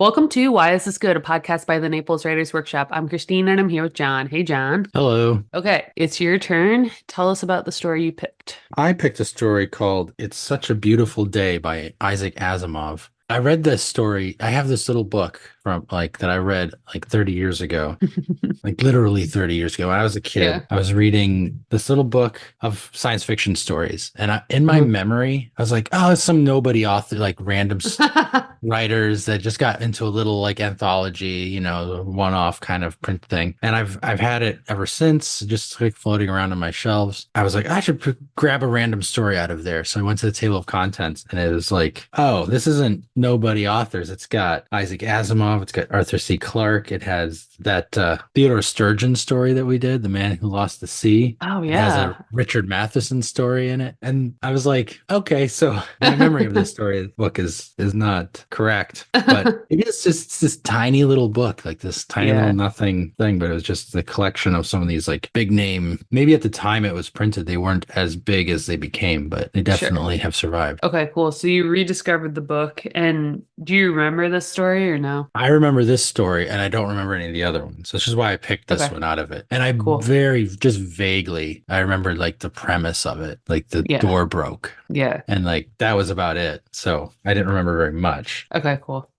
Welcome to Why Is This Good, a podcast by the Naples Writers Workshop. I'm Christine and I'm here with John. Hey, John. Hello. Okay, it's your turn. Tell us about the story you picked. I picked a story called It's Such a Beautiful Day by Isaac Asimov. I read this story. I have this little book from that I read like 30 years ago, like literally 30 years ago. When I was a kid, Yeah. I was reading this little book of science fiction stories. And in my Mhm. memory, I was like, oh, it's some nobody author, like random writers that just got into a little like anthology, one-off kind of print thing. And I've had it ever since, just like floating around on my shelves. I was like, I should grab a random story out of there. So I went to the table of contents and it was like, oh, this isn't nobody authors. It's got Isaac Asimov, it's got Arthur C. Clarke, it has that Theodore Sturgeon story that we did, The Man Who Lost the Sea. Oh, It has a yeah. Richard Matheson story in it. And I was like, okay, so my memory of this book is not correct. But it is just this tiny little book, like this tiny little Yeah, nothing thing, but it was just the collection of some of these like big name. Maybe at the time it was printed, they weren't as big as they became, but they sure. definitely have survived. Okay, cool. So you rediscovered the book, and do you remember this story or no? I remember this story and I don't remember any of the other ones. This is why I picked this Okay, one out of it. And I cool. just vaguely, I remember like the premise of it, like the Yeah, door broke yeah. and like that was about it. So I didn't remember very much. Okay, cool.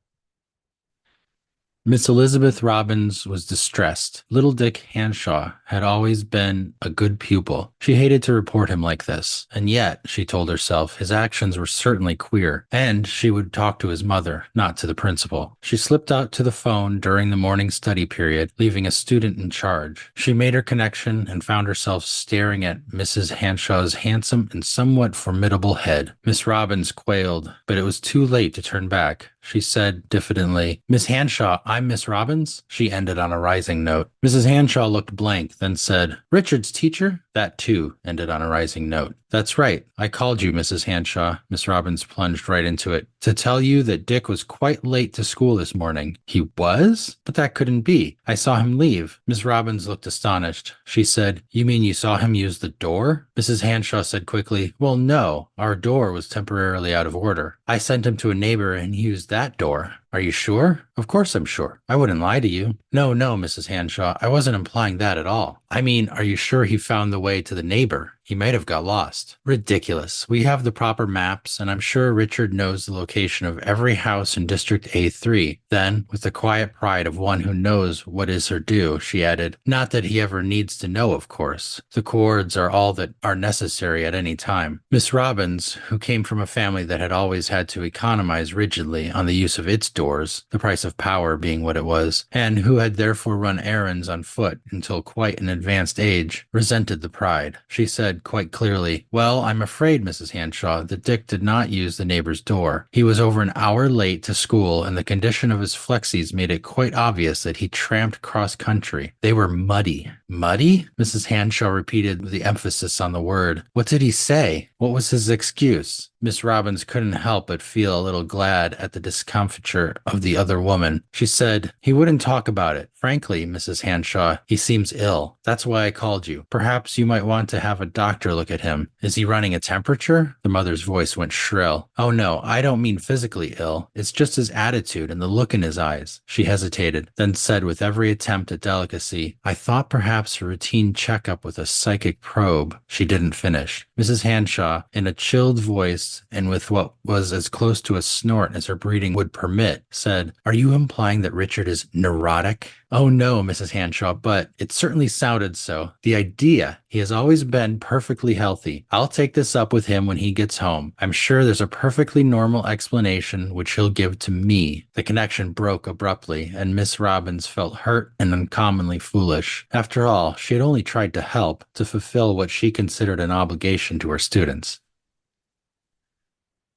Miss Elizabeth Robbins was distressed. Little Dick Hanshaw had always been a good pupil. She hated to report him like this, and yet, she told herself, his actions were certainly queer, and she would talk to his mother, not to the principal. She slipped out to the phone during the morning study period, leaving a student in charge. She made her connection and found herself staring at Mrs. Hanshaw's handsome and somewhat formidable head. Miss Robbins quailed, but it was too late to turn back. She said diffidently, Miss Hanshaw, I'm Miss Robbins. She ended on a rising note. Mrs. Hanshaw looked blank, then said, Richard's teacher? That too ended on a rising note. That's right. I called you, Mrs. Hanshaw. Miss Robbins plunged right into it. To tell you that Dick was quite late to school this morning. He was? But that couldn't be. I saw him leave. Miss Robbins looked astonished. She said, You mean you saw him use the door? Mrs. Hanshaw said quickly, Well, no. Our door was temporarily out of order. I sent him to a neighbor and he used that door. Are you sure? Of course I'm sure. I wouldn't lie to you. No, no, Mrs. Hanshaw. I wasn't implying that at all. I mean, are you sure he found the way to the neighbor? He might have got lost. Ridiculous. We have the proper maps, and I'm sure Richard knows the location of every house in District A3. Then, with the quiet pride of one who knows what is her due, she added, Not that he ever needs to know, of course. The cords are all that are necessary at any time. Miss Robbins, who came from a family that had always had to economize rigidly on the use of its doors, the price of power being what it was, and who had therefore run errands on foot until quite an advanced age, resented the pride. She said quite clearly, Well, I'm afraid, Mrs. Hanshaw, that Dick did not use the neighbor's door. He was over an hour late to school, and the condition of his flexies made it quite obvious that he tramped cross country. They were muddy. Muddy? Mrs. Hanshaw repeated with the emphasis on the word. What did he say? What was his excuse? Miss Robbins couldn't help but feel a little glad at the discomfiture of the other woman. She said, He wouldn't talk about it. Frankly, Mrs. Hanshaw, he seems ill. That's why I called you. Perhaps you might want to have a doctor look at him. Is he running a temperature? The mother's voice went shrill. Oh no, I don't mean physically ill. It's just his attitude and the look in his eyes. She hesitated, then said with every attempt at delicacy, I thought perhaps a routine checkup with a psychic probe. She didn't finish. Mrs. Hanshaw, in a chilled voice and with what was as close to a snort as her breeding would permit, said, Are you implying that Richard is neurotic? Oh no, Mrs. Hanshaw, but it certainly sounded so. The idea. He has always been perfectly healthy. I'll take this up with him when he gets home. I'm sure there's a perfectly normal explanation which he'll give to me. The connection broke abruptly, and Miss Robbins felt hurt and uncommonly foolish. After all, she had only tried to help, to fulfill what she considered an obligation to her students.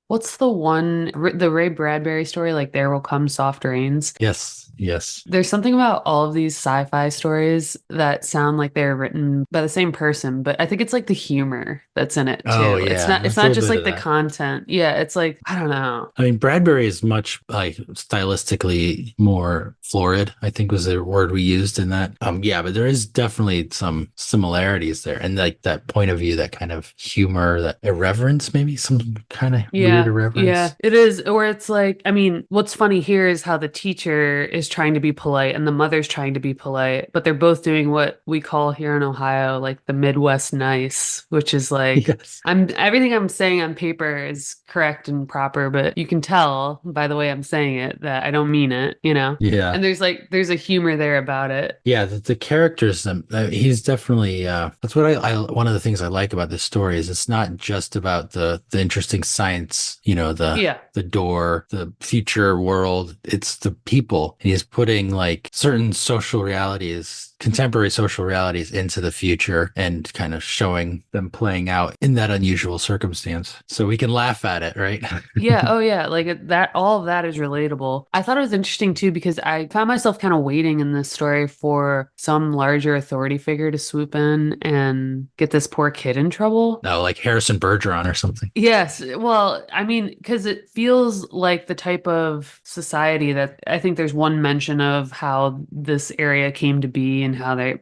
What's the Ray Bradbury story, like There Will Come Soft Rains? Yes, yes. There's something about all of these sci-fi stories that sound like they're written by the same person, but I think it's like the humor that's in it Oh too. It's yeah, not it's there's a not little just bit like of the that. content. Yeah, it's like I don't know. I mean, Bradbury is much like stylistically more florid, I think was the word we used in that. Yeah, but there is definitely some similarities there. And like that point of view, that kind of humor, that irreverence, maybe some kind of weird a Yeah, yeah, reference. it is. Or it's like, I mean, what's funny here is how the teacher is trying to be polite and the mother's trying to be polite, but they're both doing what we call here in Ohio, like the Midwest nice, which is like, Yes. I'm everything I'm saying on paper is correct and proper, but you can tell by the way I'm saying it that I don't mean it, you know? Yeah. And there's a humor there about it. Yeah, the characters, he's definitely, that's what one of the things I like about this story is it's not just about the interesting science, Yeah. the door, the future world. It's the people. And he's putting like certain social realities, contemporary social realities into the future and kind of showing them playing out in that unusual circumstance. So we can laugh at it, right? Yeah, oh yeah, that all of that is relatable. I thought it was interesting too because I found myself kind of waiting in this story for some larger authority figure to swoop in and get this poor kid in trouble. No, like Harrison Bergeron or something. Yes, well, I mean, because it feels like the type of society that I think there's one mention of how this area came to be and how they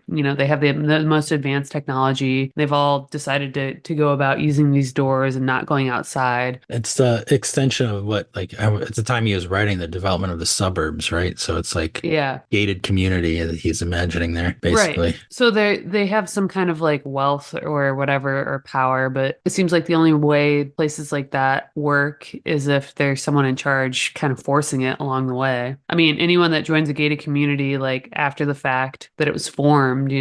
have the most advanced technology. They've all decided to go about using these doors and not going outside. It's the extension of what, like, at the time he was writing the development of the suburbs, right? So it's like Yeah. gated community that he's imagining there, Right. basically. So they have some kind of like wealth or whatever or power, but it seems like the only way places like that work is if there's someone in charge kind of forcing it along the way. I mean, anyone that joins a gated community like after the fact that it was formed,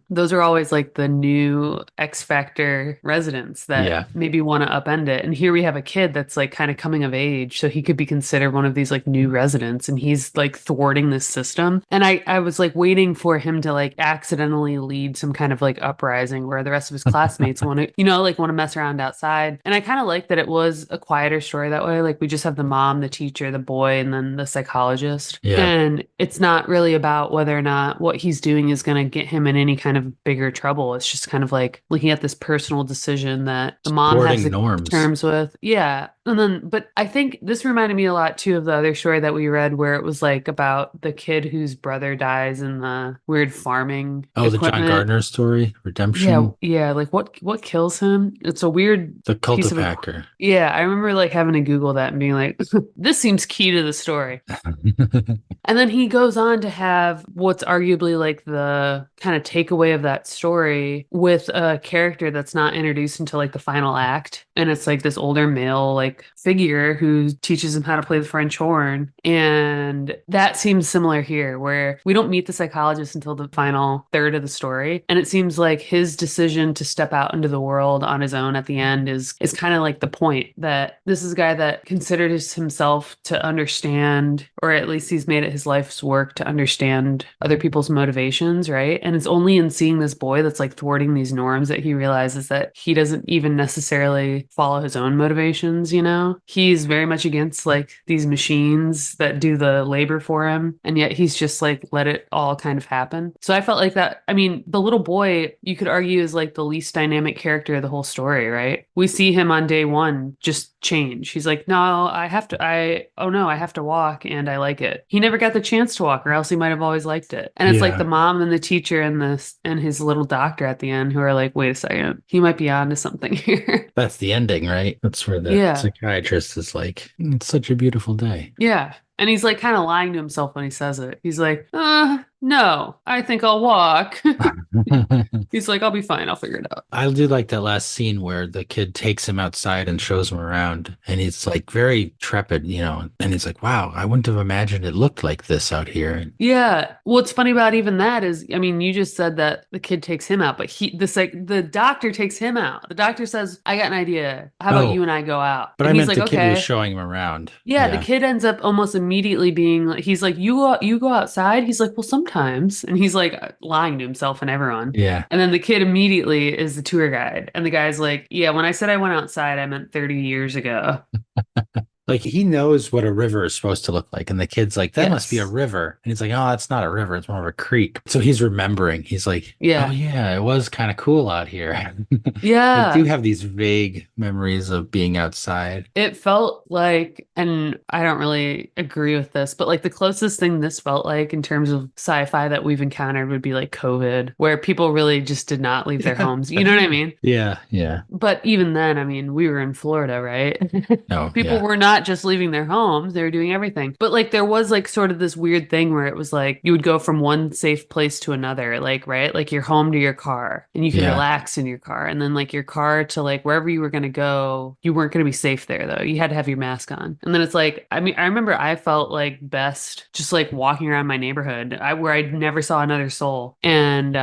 those are always like the new X Factor residents that Yeah. maybe want to upend it. And here we have a kid that's like kind of coming of age, so he could be considered one of these like new residents and he's like thwarting this system. And I was like waiting for him to like accidentally lead some kind of like uprising where the rest of his classmates want to, like want to mess around outside. And I kind of like that it was a quieter story that way. Like we just have the mom, the teacher, the boy, and then the psychologist. Yeah. And it's not really about whether or not what he's doing is going to get him in any kind of bigger trouble. It's just kind of like looking at this personal decision that the mom has Thwarting to come to norms. terms with. Yeah. And then, but I think this reminded me a lot too of the other story that we read where it was like about the kid whose brother dies in the weird farming Oh, the John equipment. Gardner story, Yeah, Redemption, yeah, like what kills him? It's a weird the piece of cultipacker. yeah, I remember like having to Google that and being like, this seems key to the story. And then he goes on to have what's arguably like the kind of takeaway of that story with a character that's not introduced until like the final act. And it's like this older male like figure who teaches him how to play the French horn. And that seems similar here, where we don't meet the psychologist until the final third of the story. And it seems like his decision to step out into the world on his own at the end is kind of like the point that this is a guy that considers himself to understand, or at least he's made it his life's work to understand other people's motivations, right? And it's only in seeing this boy that's like thwarting these norms that he realizes that he doesn't even necessarily follow his own motivations. He's very much against like these machines that do the labor for him, and yet he's just like let it all kind of happen. So I felt like that. I mean, the little boy, you could argue, is like the least dynamic character of the whole story, right? We see him on day one just change. He's like, no, oh no, I have to walk and I like it. He never got the chance to walk, or else he might have always liked it. And it's like the Yeah. mom and the teacher and his little doctor at the end who are like, wait a second, he might be onto something here. That's the ending, right? That's where the Yeah. psychiatrist is like, it's such a beautiful day. Yeah. And he's like kind of lying to himself when he says it. He's like, no, I think I'll walk. He's like, I'll be fine. I'll figure it out. I do like that last scene where the kid takes him outside and shows him around, and he's like very trepid, and he's like, wow, I wouldn't have imagined it looked like this out here. Yeah. What's funny about even that is, I mean, you just said that the kid takes him out, but the doctor takes him out. The doctor says, I got an idea. How about Oh, you and I go out? but I And he's meant like, the kid who was okay. showing him around. Yeah, the Yeah. kid ends up almost immediately being like, he's like, you go outside. He's like, well, sometimes. And he's like lying to himself and everyone. Yeah. And then the kid immediately is the tour guide. And the guy's like, yeah, when I said I went outside, I meant 30 years ago. Like he knows what a river is supposed to look like. And the kid's like, that must be a Yes. river. And he's like, oh, that's not a river. It's more of a creek. So he's remembering. He's like, oh, Yeah. yeah, it was kind of cool out here. I do Yeah. have these vague memories of being outside. It felt like, and I don't really agree with this, but like the closest thing this felt like in terms of sci-fi that we've encountered would be like COVID, where people really just did not leave their Yeah. homes. You know what I mean? Yeah. Yeah. But even then, I mean, we were in Florida, right? No, People yeah. were not just leaving their homes, they were doing everything. But like there was like sort of this weird thing where it was like you would go from one safe place to another, like, right? Like your home to your car, and you could Yeah. relax in your car. And then like your car to like wherever you were going to go, you weren't going to be safe there though. You had to have your mask on. And then it's like, I mean, I remember I felt like best just like walking around my neighborhood where I never saw another soul. And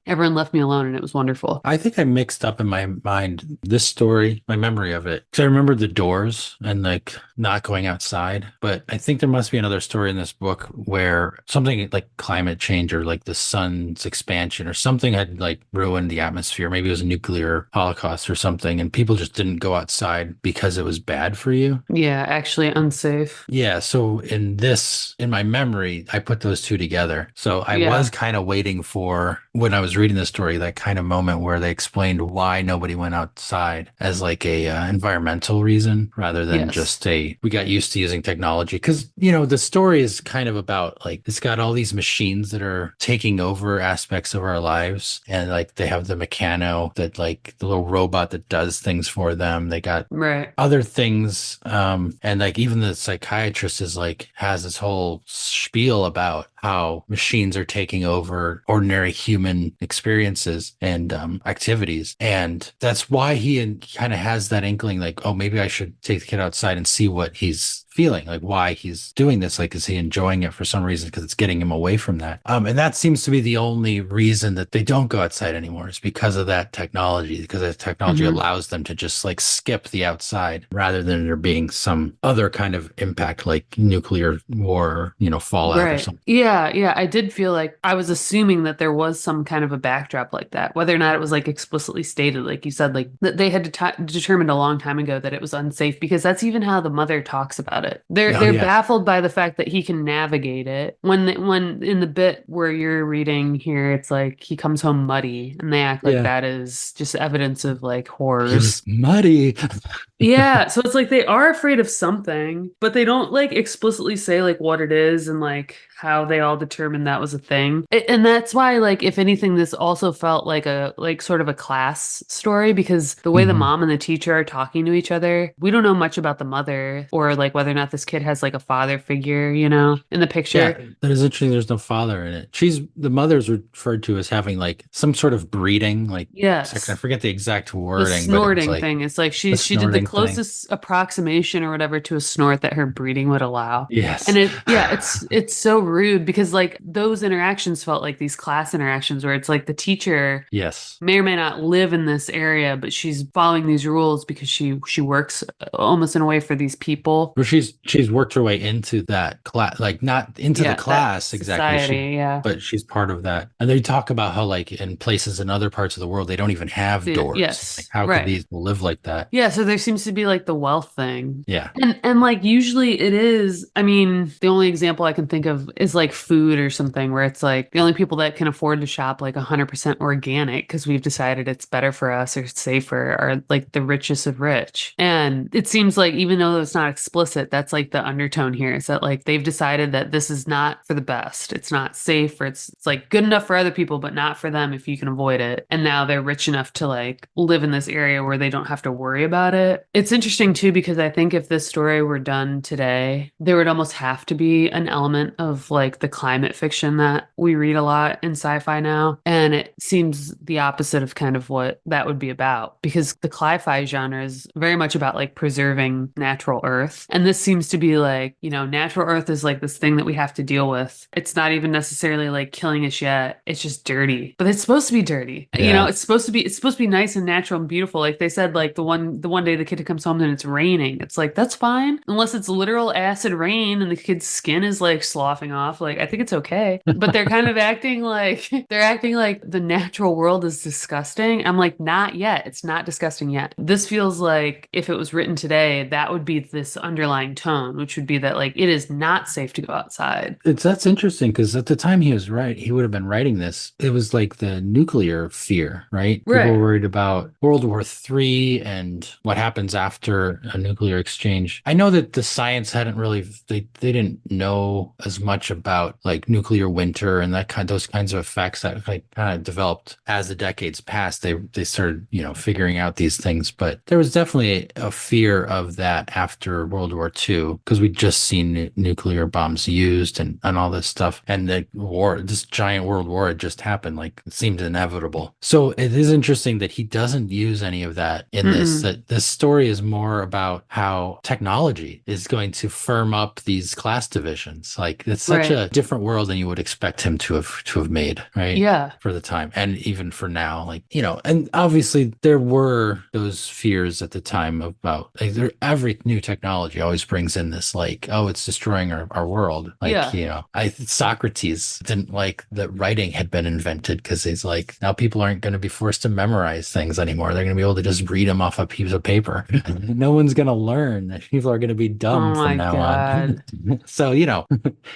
everyone left me alone and it was wonderful. I think I mixed up in my mind this story, my memory of it. Because I remember the doors and like not going outside. But I think there must be another story in this book where something like climate change or like the sun's expansion or something had like ruined the atmosphere. Maybe it was a nuclear holocaust or something. And people just didn't go outside because it was bad for you. Yeah, actually unsafe. Yeah, so in my memory, I put those two together. So I was Yeah. kind of waiting for when I was reading the story, that kind of moment where they explained why nobody went outside as like a environmental reason rather than Yes. just we got used to using technology. Because, the story is kind of about like it's got all these machines that are taking over aspects of our lives. And like they have the Meccano that like the little robot that does things for them. They got Right. other things and like even the psychiatrist is like has this whole spiel about how machines are taking over ordinary human experiences and activities, and that's why he kind of has that inkling like, oh, maybe I should take the kid outside and see what he's feeling, like why he's doing this, like is he enjoying it for some reason because it's getting him away from that, and that seems to be the only reason that they don't go outside anymore is because of that technology, because that technology Hmm. allows them to just like skip the outside rather than there being some other kind of impact like nuclear war or, fallout or Right. something. Yeah, yeah. I did feel like I was assuming that there was some kind of a backdrop like that, whether or not it was like explicitly stated, like you said, like that they had determined a long time ago that it was unsafe because that's even how the mother talks about it. They're Oh they're yeah. baffled by the fact that he can navigate it. When in the bit where you're reading here, it's like he comes home muddy, and they act like Yeah. that is just evidence of like He was horrors. muddy. Yeah, so it's like they are afraid of something, but they don't like explicitly say like what it is and like how they all determined that was a thing. And that's why like if anything this also felt like a like sort of a class story because the way the Hmm. mom and the teacher are talking to each other, we don't know much about the mother or like whether or not this kid has like a father figure, in the Yeah, picture. that is interesting. There's no father in it. The mother's referred to as having like some sort of breeding, like I Yes. forget the exact The wording, but it was snorting like thing. It's like the she did the snorting thing. closest approximation or whatever to a snort that her breeding would allow. And Yes. it's so rude because like those interactions felt like these class interactions where it's like the teacher Yes. may or may not live in this area, but she's following these rules because she works almost in a way for these people. Well, she's worked her way into that class, like not into the Yeah, that class exactly. society, yeah. But she's part of that. And they talk about how, like, in places in other parts of the world, they don't even have doors. Like, Yes, how could right. these people live like that? Yeah, so there seems to be like the wealth thing. Yeah. And like usually it is, I mean, the only example I can think of is like food or something where it's like the only people that can afford to shop like 100% organic because we've decided it's better for us or safer are like the richest of rich. And it seems like even though it's not explicit, that's like the undertone here is that like they've decided that this is not for the best. It's not safe or it's like good enough for other people, but not for them if you can avoid it. And now they're rich enough to like live in this area where they don't have to worry about it. It's interesting too, because I think if this story were done today, there would almost have to be an element of like the climate fiction that we read a lot in sci-fi now. And it seems the opposite of kind of what that would be about, because the cli-fi genre is very much about like preserving natural earth. And this seems to be like, natural earth is like this thing that we have to deal with. It's not even necessarily like killing us yet. It's just dirty. But it's supposed to be dirty. Yeah. It's supposed to be nice and natural and beautiful. Like they said, like the one day the kid comes home and it's raining. It's like that's fine. Unless it's literal acid rain and the kid's skin is like sloughing off. Like I think it's okay. But they're kind of acting like they're acting like the natural world is disgusting. I'm like, not yet. It's not disgusting yet. This feels like if it was written today, that would be this underlying tone, which would be that like it is not safe to go outside. That's interesting because at the time he would have been writing this. It was like the nuclear fear, right? People were Right. worried about World War III and what happens after a nuclear exchange. I know that the science hadn't really they didn't know as much about like nuclear winter and those kinds of effects that like kind of developed as the decades passed. They started, figuring out these things, but there was definitely a fear of that after World War II because we'd just seen nuclear bombs used and all this stuff. And this giant world war had just happened. Like it seemed inevitable. So it is interesting that he doesn't use any of that in this, Mm-mm. that this story is more about how technology is going to firm up these class divisions. Like it's such Right. a different world than you would expect him to have made, right? Yeah. For the time and even for now, like, and obviously there were those fears at the time about like every new technology always brings in this like, oh, it's destroying our world. Like, Yeah. Socrates didn't like that writing had been invented because he's like, now people aren't going to be forced to memorize things anymore. They're going to be able to just read them off a piece of paper. No one's going to learn. People are going to be dumb Oh from my now on. God. So,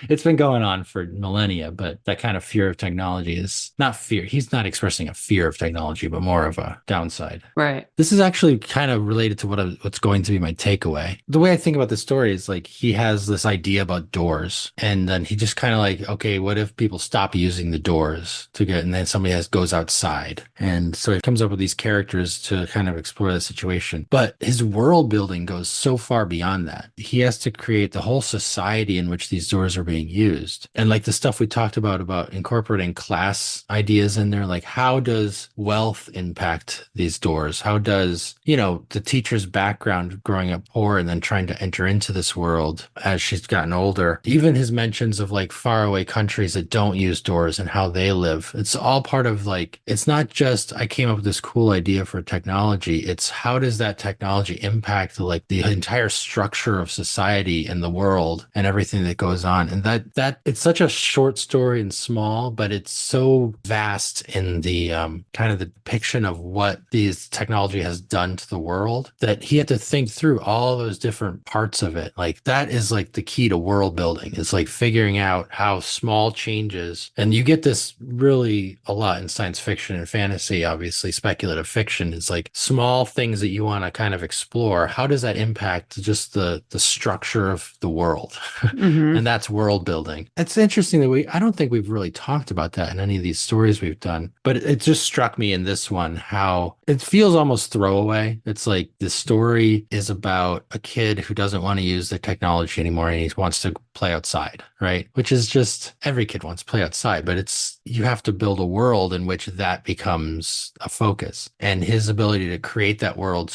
it's been going on for millennia, but that kind of fear of technology is not fear. He's not expressing a fear of technology, but more of a downside. Right. This is actually kind of related to what's going to be my takeaway. The way I think about the story is like he has this idea about doors, and then he just kind of like, okay, what if people stop using the doors to get, and then somebody goes outside, and so he comes up with these characters to kind of explore the situation. But his world building goes so far beyond that. He has to create the whole society in which these doors are being used, and like the stuff we talked about incorporating class ideas in there, like how does wealth impact these doors? How does, the teacher's background growing up poor and then trying to enter into this world as she's gotten older, even his mentions of like faraway countries that don't use doors and how they live. It's all part of like, it's not just I came up with this cool idea for technology. It's how does that technology impact like the entire structure of society and the world and everything that goes on. And that it's such a short story and small, but it's so vast in the kind of the depiction of what these technology has done to the world that he had to think through all those different parts of it. Like that is like the key to world building. It's like figuring out how small changes, and you get this really a lot in science fiction and fantasy, obviously speculative fiction is like small things that you want to kind of explore. How does that impact just the structure of the world? Mm-hmm. And that's world building. It's interesting that I don't think we've really talked about that in any of these stories we've done, but it just struck me in this one how it feels almost throwaway. It's like the story is about a kid who doesn't want to use the technology anymore and he wants to play outside, right? Which is just every kid wants to play outside, but you have to build a world in which that becomes a focus. And his ability to create that world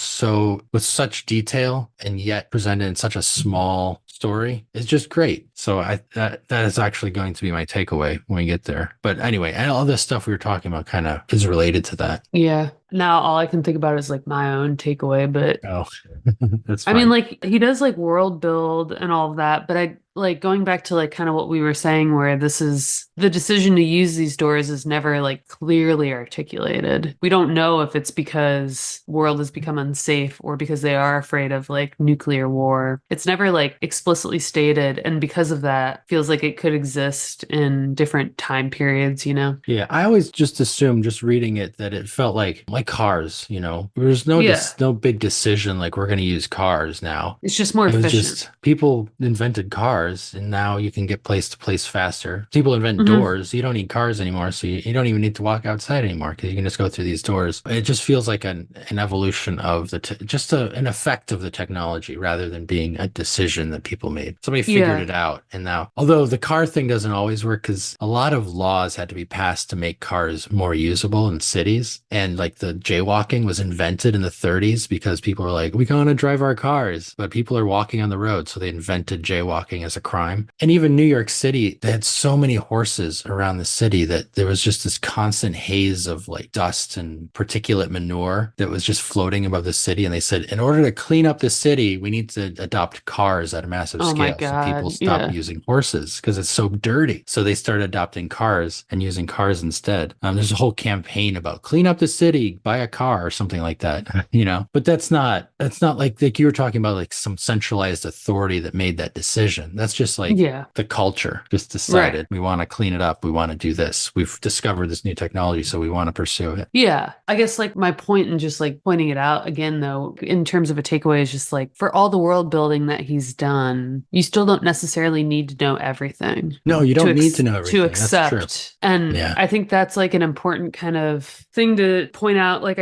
with such detail and yet presented in such a small story is just great. So that is actually going to be my takeaway when we get there. But anyway, and all this stuff we were talking about kind of is related to that. Yeah. Now all I can think about is like my own takeaway, but Oh, that's I mean, fine. like he does like world build and all of that, but I like going back to like kind of what we were saying, where this is the decision to use these doors is never like clearly articulated. We don't know if it's because world has become unsafe or because they are afraid of like nuclear war. It's never like explicitly stated, and because of that, feels like it could exist in different time periods, you know? Yeah, I always just assumed just reading it that it felt like cars, There's Yeah, no big decision like we're going to use cars now. it's just more It was efficient. just people invented cars cars, and now you can get place to place faster. People invent Hmm. doors. You don't need cars anymore, so you don't even need to walk outside anymore because you can just go through these doors. It just feels like an evolution of an effect of the technology rather than being a decision that people made. Somebody figured Yeah. it out, and now, although the car thing doesn't always work because a lot of laws had to be passed to make cars more usable in cities, and like the jaywalking was invented in the 30s because people were like, we gotta drive our cars, but people are walking on the road, so they invented jaywalking as a crime. And even New York City, they had so many horses around the city that there was just this constant haze of like dust and particulate manure that was just floating above the city. And they said, in order to clean up the city, we need to adopt cars at a massive Oh my scale. So people God. stop Yeah. using horses because it's so dirty. So they started adopting cars and using cars instead. There's a whole campaign about clean up the city, buy a car or something like that, you know, but that's not like you were talking about like some centralized authority that made that decision. That's just like Yeah. the culture just Right. decided we want to clean it up. We want to do this. We've discovered this new technology, so we want to pursue it. Yeah. I guess like my point in just like pointing it out again, though, in terms of a takeaway, is just like for all the world building that he's done, you still don't necessarily need to know everything No, you to don't need to know to everything. That's true. accept. And Yeah. I think that's like an important kind of thing to point out. Like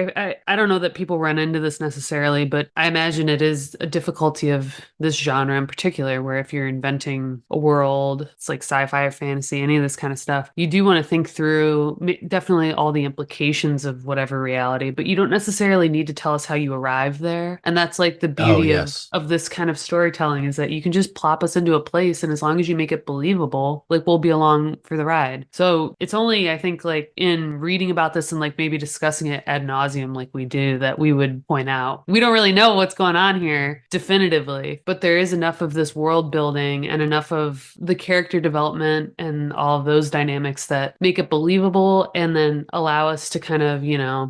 I don't know that people run into this necessarily, but I imagine it is a difficulty of this genre in particular, where if you're inventing a world, it's like sci-fi or fantasy, any of this kind of stuff, you do want to think through definitely all the implications of whatever reality, but you don't necessarily need to tell us how you arrive there. And that's like the Oh, beauty yes. of this kind of storytelling, is that you can just plop us into a place, and as long as you make it believable, like we'll be along for the ride. So it's only, I think, like in reading about this and like maybe discussing it ad nauseum like we do, that we would point out we don't really know what's going on here definitively, but there is enough of this world building and enough of the character development and all of those dynamics that make it believable, and then allow us to kind of,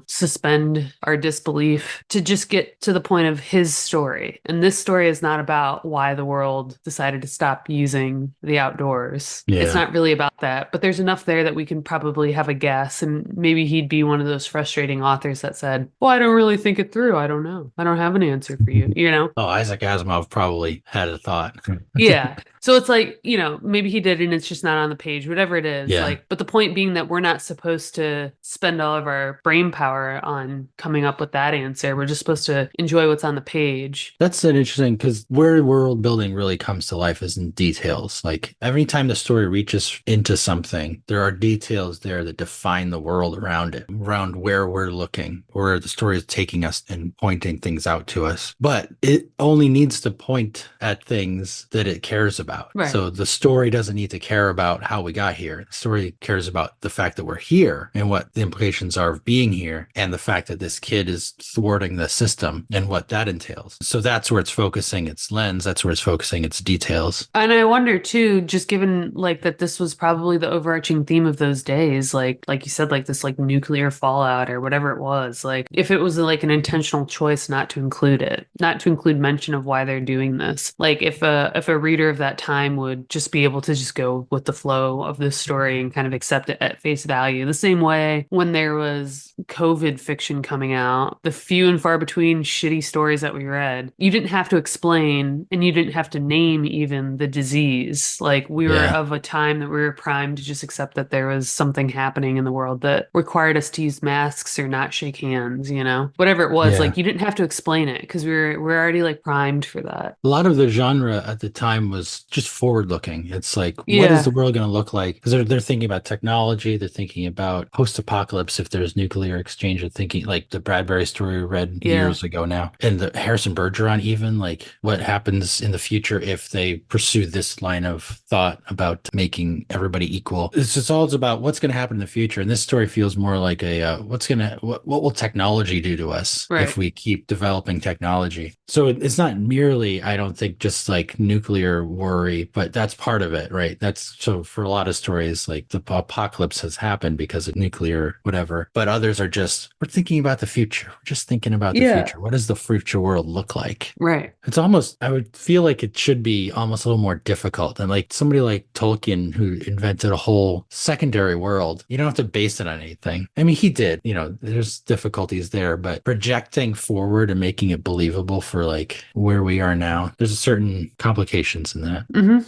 suspend our disbelief to just get to the point of his story. And this story is not about why the world decided to stop using the outdoors. It's Yeah. not really about that, but there's enough there that we can probably have a guess. And maybe he'd be one of those frustrating authors that said, well, I don't really think it through. I don't know. I don't have an answer for you, you know? Oh, Isaac Asimov probably had a thought. Yeah. So it's like, maybe he did and it's just not on the page, whatever it is. Yeah. Like, but the point being that we're not supposed to spend all of our brain power on coming up with that answer. We're just supposed to enjoy what's on the page. That's an interesting because where world building really comes to life is in details. Like every time the story reaches into something, there are details there that define the world around it, around where we're looking, where the story is taking us and pointing things out to us. But it only needs to point at things that it cares about. Right. So the story doesn't need to care about how we got here. The story cares about the fact that we're here and what the implications are of being here, and the fact that this kid is thwarting the system and what that entails. So that's where it's focusing its lens. That's where it's focusing its details. And I wonder too, just given like that this was probably the overarching theme of those days, like you said, like this like nuclear fallout or whatever it was, like if it was like an intentional choice not to include it, not to include mention of why they're doing this. Like if a reader of that time would just be able to just go with the flow of this story and kind of accept it at face value. The same way when there was COVID fiction coming out, the few and far between shitty stories that we read, you didn't have to explain and you didn't have to name even the disease. Like we were Yeah. of a time that we were primed to just accept that there was something happening in the world that required us to use masks or not shake hands, whatever it was, Yeah. like you didn't have to explain it because we're already like primed for that. A lot of the genre at the time was just forward looking. It's like, what is the Yeah. world going to look like? Because they're thinking about technology. They're thinking about post apocalypse if there's nuclear exchange. They're thinking like the Bradbury story we read Yeah. years ago now. And the Harrison Bergeron, even like what happens in the future if they pursue this line of thought about making everybody equal. It's just all about what's going to happen in the future. And this story feels more like what will technology do to us if Right. we keep developing technology? So it's not merely, I don't think, just like nuclear worry, but that's part of it, right? That's so for a lot of stories, like the apocalypse has happened because of nuclear, whatever. But others are just, we're thinking about the future. We're just thinking about the Yeah. future. What does the future world look like? Right. It's almost, I would feel like it should be almost a little more difficult than like somebody like Tolkien who invented a whole secondary world. You don't have to base it on anything. I mean, he did, there's difficulties there, but projecting forward and making it believable for like where we are now, there's a certain complications in that. Hmm.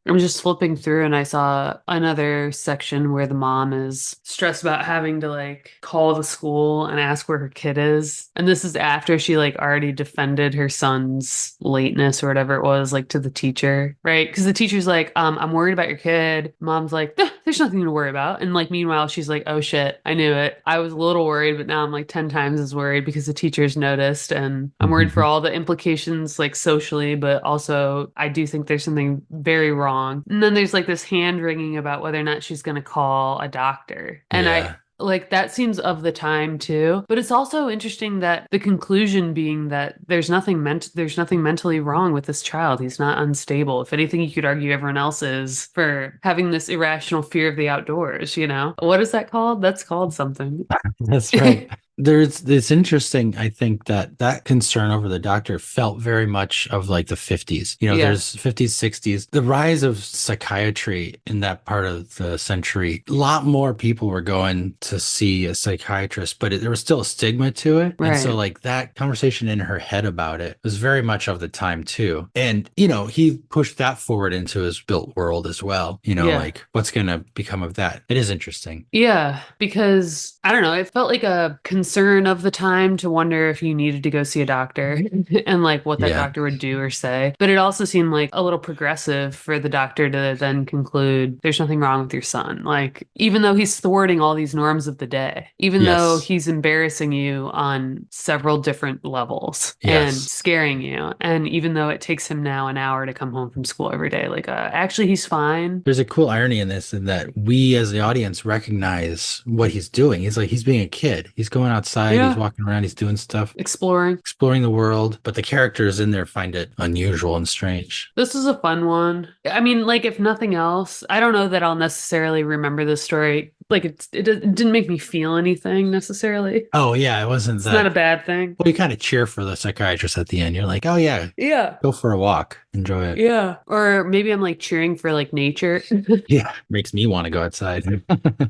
I'm just flipping through and I saw another section where the mom is stressed about having to like call the school and ask where her kid is. And this is after she like already defended her son's lateness or whatever it was, like to the teacher, right? Because the teacher's like, I'm worried about your kid. Mom's like, there's nothing to worry about. And like, meanwhile, she's like, oh shit, I knew it. I was a little worried, but now I'm like 10 times as worried because the teacher's noticed. And I'm worried for all the implications, like socially, but also I do think there's something very wrong. And then there's like this hand wringing about whether or not she's going to call a doctor. And Yeah. like that seems of the time too, but it's also interesting that the conclusion being that there's nothing mentally wrong with this child. He's not unstable. If anything, you could argue everyone else is for having this irrational fear of the outdoors, you know? What is that called? That's called something. That's right. It's interesting. I think that concern over the doctor felt very much of like the 50s. You know, Yeah. there's 50s, 60s, the rise of psychiatry in that part of the century. A lot more people were going to see a psychiatrist, but there was still a stigma to it. And so Right. like that conversation in her head about it was very much of the time too. And, you know, he pushed that forward into his built world as well. You know, Yeah. like what's going to become of that? It is interesting. Yeah, because I don't know, it felt like a concern of the time to wonder if you needed to go see a doctor and like what that Yeah. doctor would do or say. But it also seemed like a little progressive for the doctor to then conclude there's nothing wrong with your son. Like, even though he's thwarting all these norms of the day, even though Yes. he's embarrassing you on several different levels and Yes. scaring you, and even though it takes him now an hour to come home from school every day, like, actually, he's fine. There's a cool irony in this, in that we as the audience recognize what he's doing. He's being a kid. He's going outside, he's Yeah, walking around, he's doing stuff, exploring. exploring the world, but the characters in there find it unusual and strange. This is a fun one. I mean, like, if nothing else, I don't know that I'll necessarily remember this story. Like, it didn't make me feel anything necessarily. Oh yeah, it wasn't It's not a that. bad thing. Well, you kind of cheer for the psychiatrist at the end. You're like, oh yeah, Yeah. go for a walk, enjoy it. Yeah. Or maybe I'm like cheering for like nature. Yeah, makes me want to go outside.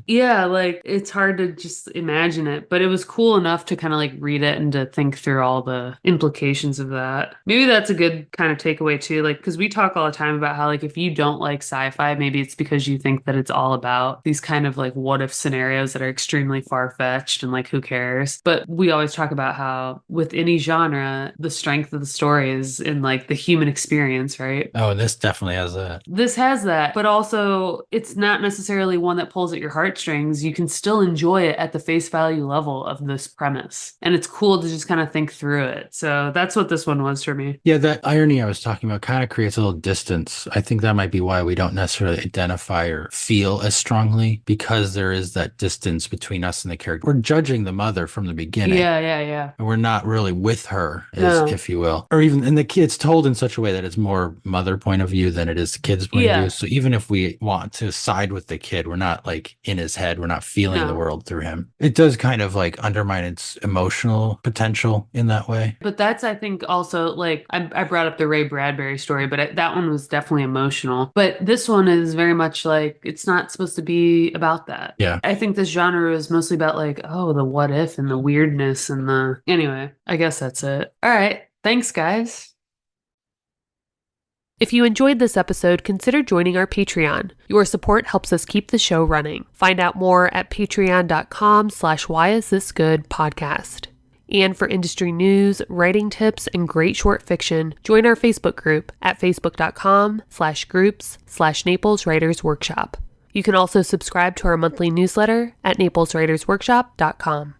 Yeah, like it's hard to just imagine it, but it was cool enough to kind of like read it and to think through all the implications of that. Maybe that's a good kind of takeaway too, like because we talk all the time about how like if you don't like sci-fi, maybe it's because you think that it's all about these kind of like what if scenarios that are extremely far-fetched and like who cares. But we always talk about how with any genre, the strength of the story is in like the human experience, right? Oh, and this definitely has that. This has that, but also it's not necessarily one that pulls at your heartstrings. You can still enjoy it at the face value level of this premise. And it's cool to just kind of think through it. So that's what this one was for me. Yeah, that irony I was talking about kind of creates a little distance. I think that might be why we don't necessarily identify or feel as strongly, because there is that distance between us and the character. We're judging the mother from the beginning. Yeah, yeah, yeah. And we're not really with her, No. if you will. Or even, and the kid's told in such a way that it's more mother point of view than it is the kid's point of Yeah. view. So even if we want to side with the kid, we're not like in his head. We're not feeling the No. world through him. It does kind of like undermine its emotional potential in that way. But that's, I think, also like I brought up the Ray Bradbury story, but that one was definitely emotional. But this one is very much like it's not supposed to be about that. Yeah. I think this genre is mostly about like, oh, the what if and the weirdness and the. Anyway, I guess that's it. All right. Thanks, guys. If you enjoyed this episode, consider joining our Patreon. Your support helps us keep the show running. Find out more at patreon.com/whyisthisgoodpodcast. And for industry news, writing tips, and great short fiction, join our Facebook group at facebook.com/groups/Naples Writers Workshop. You can also subscribe to our monthly newsletter at napleswritersworkshop.com.